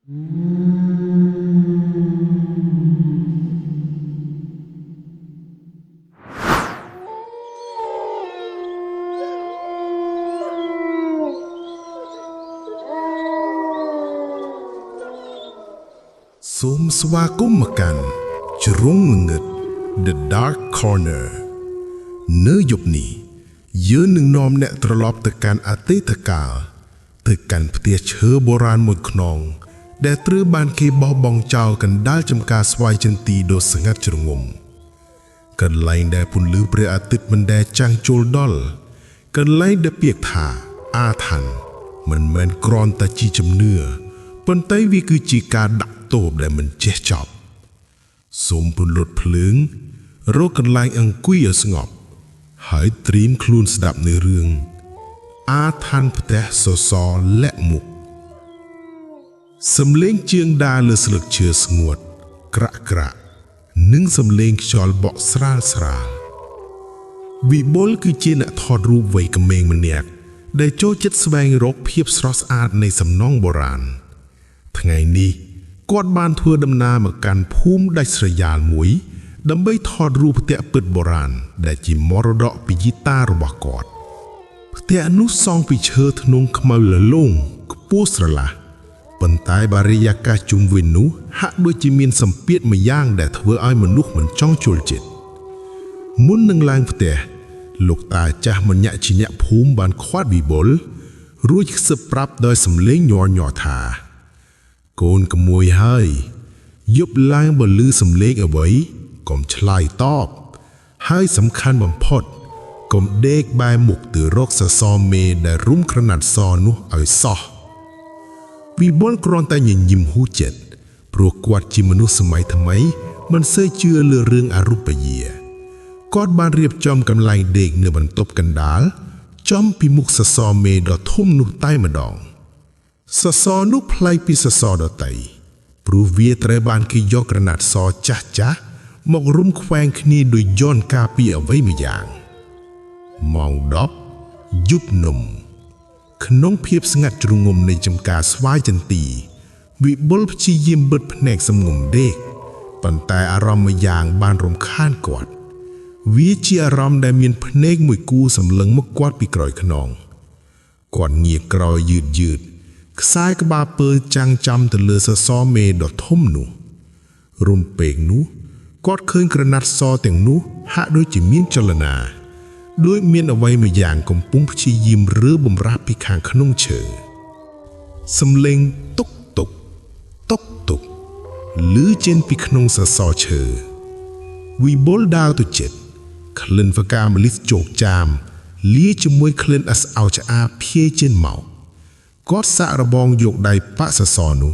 សូមស្វាគមន៍មកកាន់ជ្រុងងឹត The Dark Corner នៅយប់នេះយើងនឹងនាំអ្នកត្រឡប់ទៅកាន់អតីតកាលទៅកាន់ផ្ទះឈើបុរាណមួយខ្នងដែលត្រូវបានគេបោះបង់ចោលកណ្ដាលចំការស្វាយចន្ទីដ៏ស្ងាត់ជ្រងំកន្លែងដែលពន្លឺព្រះអាទិត្យមិនដែលចាំងចូលដល់កន្លែងដែលពាក្យថាអាថ័ន្តមិនមែនគ្រាន់តែជាជំនឿប៉ុន្តែវាគឺជាការដាក់ទោបដែលមិនចេះចប់សូមពន្លត់ភ្លើងរកកន្លែងអង្គុយឲ្យស្ងប់ហើយត្រៀមខ្លួនស្ដាប់នៅរឿងអាថ័ន្តផ្ទះសសរលាក់មុខសំឡេងជើងដើរលើស្លឹកឈើស្ងួតក្រាក់ក្រាក់និងសំឡេងខ្យល់បក់ស្រាលស្រាលវិបុលគឺជាអ្នកថតរូបវ័យក្មេងម្នាក់ដែលចូលចិត្តស្វែងរកភាពស្រស់ស្អាតនៃសំណង់បុរាណថ្ងៃនេះគាត់បានធ្វើដំណើរមកកាន់ភូមិដាច់ស្រយាលមួយដើម្បីថតរូបផ្ទះពិតបុរាណដែលជាមរតកពីយាតារបស់គាត់ផ្ទះនោះសង់ពីឈើធ្នង់ខ្មៅលលោងខ្ពស់ស្រឡះប៉ុន្តែបរិយាកាសជុំវិញនោះហាក់ដូចជាមានសម្ពាធមួយយ៉ាងដែលធ្វើឲ្យមនុស្សមិនចង់ចូលចិត្តមុននឹងឡើងផ្ទះលោកតាចាស់មញាក់ជាអ្នកភូមិបានខ្វាត់វិបុលរួចខ្សឹបប្រាប់ដោយសំឡេងញ័រញ័រថាកូនក្មួយហើយយប់ឡើងបើឮសំឡេងអ្វីកុំឆ្លើយតបហើយសំខាន់បំផុតកុំដេកបែរមុខទៅរកសសរមេដែលរុំក្រណាត់សនោះឲ្យសោះវិបុលគ្រាន់តែញញឹមហ៊ូចិត្តព្រោះគាត់ជាមនុស្សសម័យថ្មីមិនសូវជឿលើរឿងអរូបយាគាត់បានរៀបចំកន្លែងដេកនៅបន្ទប់កណ្ដាលចំពីមុខសសរមេដ៏ធំនោះតែម្ដងសសរនោះប្លែកពីសសរដទៃព្រោះវាត្រូវបានគេយកក្រណាត់សចាស់ចាស់មករុំខ្វែងគ្នាដោយយន្តការពីអ្វីមួយយ៉ាងម៉ោង10យប់នំក្នុងភាពស្ងាត់ជ្រងំនៃចំការស្វាយចន្ទីវិបុលព្យាយាមបិទភ្នែកសំងំដេកប៉ុន្តែអារម្មណ៍មួយយ៉ាងបានរំខានគាត់វាជាអារម្មណ៍ដែលមានភ្នែកមួយគូសម្លឹងមកគាត់ពីក្រោយខ្នងគាត់ងាកក្រោយយឺតខ្សែក្បាលពើចាំងចំទៅលើសសរមេដ៏ធំនោះរុំពេកនោះគាត់ឃើញក្រណាត់សទាំងនោះហាក់ដូចជាមានចលនាដូចមានអ្វីមួយយ៉ាងកំពុងព្យាយាមរើបំរាស់ពីខាងក្នុងឈើសំឡេងតុកតុកតុកតុកឮចេញពីក្នុងសសរឈើវិបុលដើរទៅជិតក្លិនផ្កាម្លិះជោកចាមលាយជាមួយក្លិនអាស្អោឆ្អាបភាយចេញមកគាត់សាក់របងយកដៃប៉ាក់សសរនោះ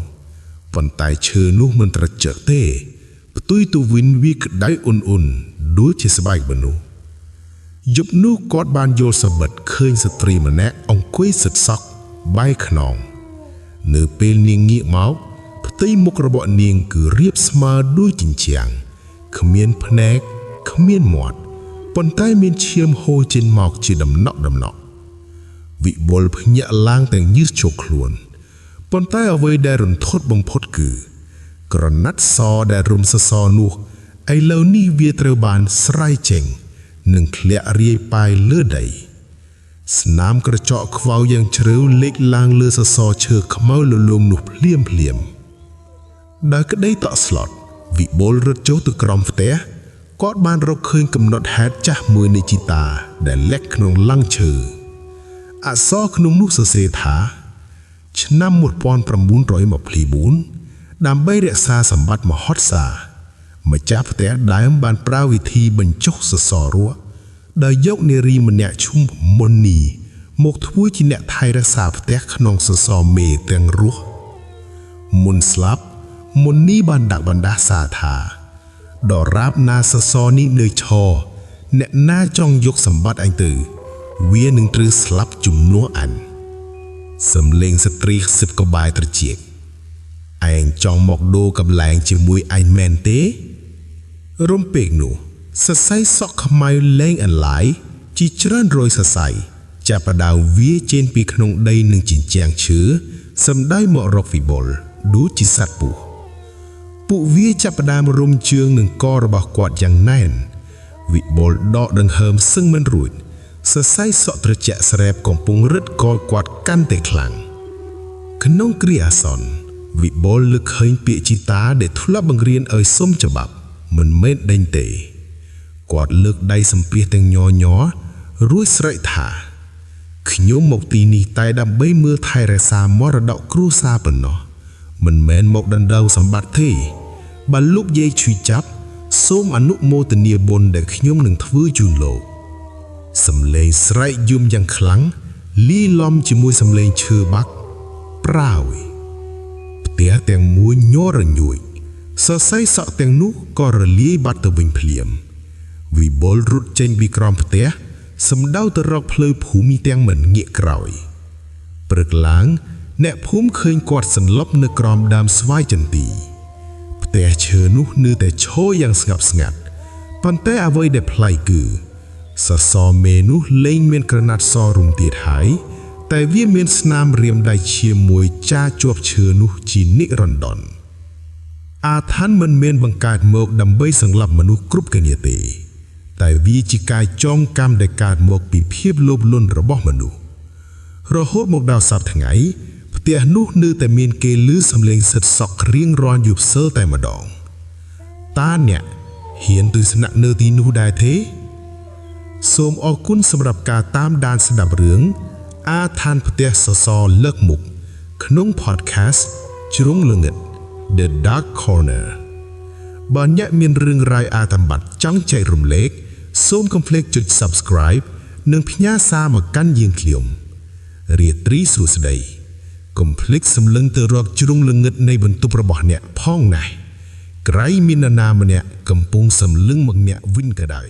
ប៉ុន្តែឈើនោះមិនត្រជាក់ទេផ្ទុយទៅវិញវាក្តៅអ៊ុនដូចជាស្បែកមនុស្សយប់នោះគាត់បានយល់សប្តិឃើញស្ត្រីម្នាក់អង្គុយសិតសក់បែរខ្នងនៅពេលនាងងាកមកផ្ទៃមុខរបស់នាងគឺរាបស្មើដូចជញ្ជាំងគ្មានភ្នែកគ្មានមាត់ប៉ុន្តែមានឈាមហូរចេញមកជាដំណក់វិបុលភ្ញាក់ឡើងទាំងញើសជោកខ្លួនប៉ុន្តែអ្វីដែលរន្ធត់បំផុតគឺក្រណាត់សដែលរុំសសរនោះឥឡូវនេះវាត្រូវបានស្រាយចេញនិងធ្លាក់រាយប៉ាយលើដីស្នាមក្រចកខ្វៅយ៉ាងជ្រៅលេចឡើងលើសសរឈើខ្មៅលលងនោះភ្លាមដោយក្តីតក់ស្លុតវិបុលរត់ចូលទៅក្រោមផ្ទះគាត់បានរកឃើញកំណត់ហេតុចាស់មួយនៃជីតាដែលលាក់ក្នុងឡង់ឈើអក្សរក្នុងនោះសរសេរថាឆ្នាំ1924ដើម្បីរក្សាសម្បត្តិមហោត្សាម្ចាស់ផ្ទះដើមបានប្រើវិធីបញ្ចុះសសររស់ដោយយកនារីម្នាក់ឈ្មោះមុននីមកធ្វើជាអ្នកថែរក្សាផ្ទះក្នុងសសរមេទាំងរស់មុនស្លាប់មុននីបានដាក់បណ្ដាសាថាដរាបណាសសរនេះនៅឈរអ្នកណាចង់យកសម្បត្តិអញទៅវានឹងត្រូវស្លាប់ជំនួសអញសំឡេងស្ត្រីសិតក្បែរត្រចៀកឯងចង់មកដូរកម្លែងជាមួយអញមែនទេរំពេកនោះសរសៃសក់ខ្មៅលែងអន្លាយជាច្រើនរយសរសៃចាប់ផ្ដើមវាចេញពីក្នុងដីនឹងជញ្ជាំងឈើសំដៅមករកវិបុល ដូចជាសត្វពស់ពួកវាចាប់ផ្ដើមរុំជើងនឹងករបស់គាត់យ៉ាងណែនវិបុលដកដង្ហើមសឹងមិនរួចសរសៃសក់ត្រជាក់ស្រែបកំពុងរឹតកគាត់កាន់តែខ្លាំងក្នុងគ្រាអាសន្នវិបុលលើកឃើញពាក្យជីតាដែលធ្លាប់បង្រៀនឲ្យសុំច្បាប់មិនមែនដេញទេគាត់លើកដៃសំពះទាំងញ័ររួចស្រែកថាខ្ញុំមកទីនេះតែដើម្បីមើលថែរក្សមរតកគ្រួសារប៉ុណ្ណោះមិនមែនមកដណ្ដើមសម្បត្តិទេបើលោកយាយជួយចាប់សូមអនុមោទនាបុណ្យដែលខ្ញុំនឹងធ្វើជូនលោកសំឡេងស្រែកយំយ៉ាងខ្លាំងលាយឡំជាមួយសំឡេងឈើបាក់ប្រាវផ្ទះទាំងមួយញ័ររញួយសរសៃសក់ទាំងនោះក៏រលាយបាត់ទៅវិញភ្លាមវិបុលរត់ចេញពីក្រោមផ្ទះសម្ដៅទៅរកផ្លូវភូមិទាំងមិនងាកក្រោយព្រឹកឡើងអ្នកភូមិឃើញគាត់សន្លប់នៅក្រោមដើមស្វាយចន្ទីផ្ទះឈើនោះនៅតែឈរយ៉ាងស្ងប់ស្ងាត់ប៉ុន្តែអ្វីដែលប្លែកគឺសសរមេនោះលែងមានក្រណាត់សរុំទៀតហើយតែវាមានស្នាមរៀមដៃឈាមមួយចាជាប់ឈើនោះជានិរន្តរ៍អាថ័ន្តមិនមែនបង្កើតមកដើម្បីសង្លាប់មនុស្សគ្រប់គ្នាទេតែវាជាការចងកម្មដែលកើតមកពីភាពលោភលន់របស់មនុស្សរហូតមកដល់សប្តាហ៍ថ្ងៃផ្ទះនោះនៅតែមានគេឮសំឡេងសិតសក់រៀងរាល់យប់សើតែម្ដងតើអ្នកហ៊ានទស្សនៈនៅទីនោះដែរទេសូមអរគុណសម្រាប់ការតាមដានស្ដាប់រឿងអាថ័ន្តផ្ទះសសរលើកមុខក្នុង podcast ជ្រុងល្ងឹត The Dark Corner បើអ្នកមានរឿងរ៉ាវអាថ៌កំបាត់ចង់ចែករំលែកសូមកុំភ្លេចចុច Subscribe និងផ្ញើសារមកកាន់យើងខ្ញុំរាត្រីសួស្តីកុំភ្លេចសម្លឹងទៅរកជ្រុងល្ងឹតនៃបន្ទប់របស់អ្នកផងណាក្រៃមាននរណាម្នាក់កំពុងសម្លឹងមកអ្នកវិញក៏ដោយ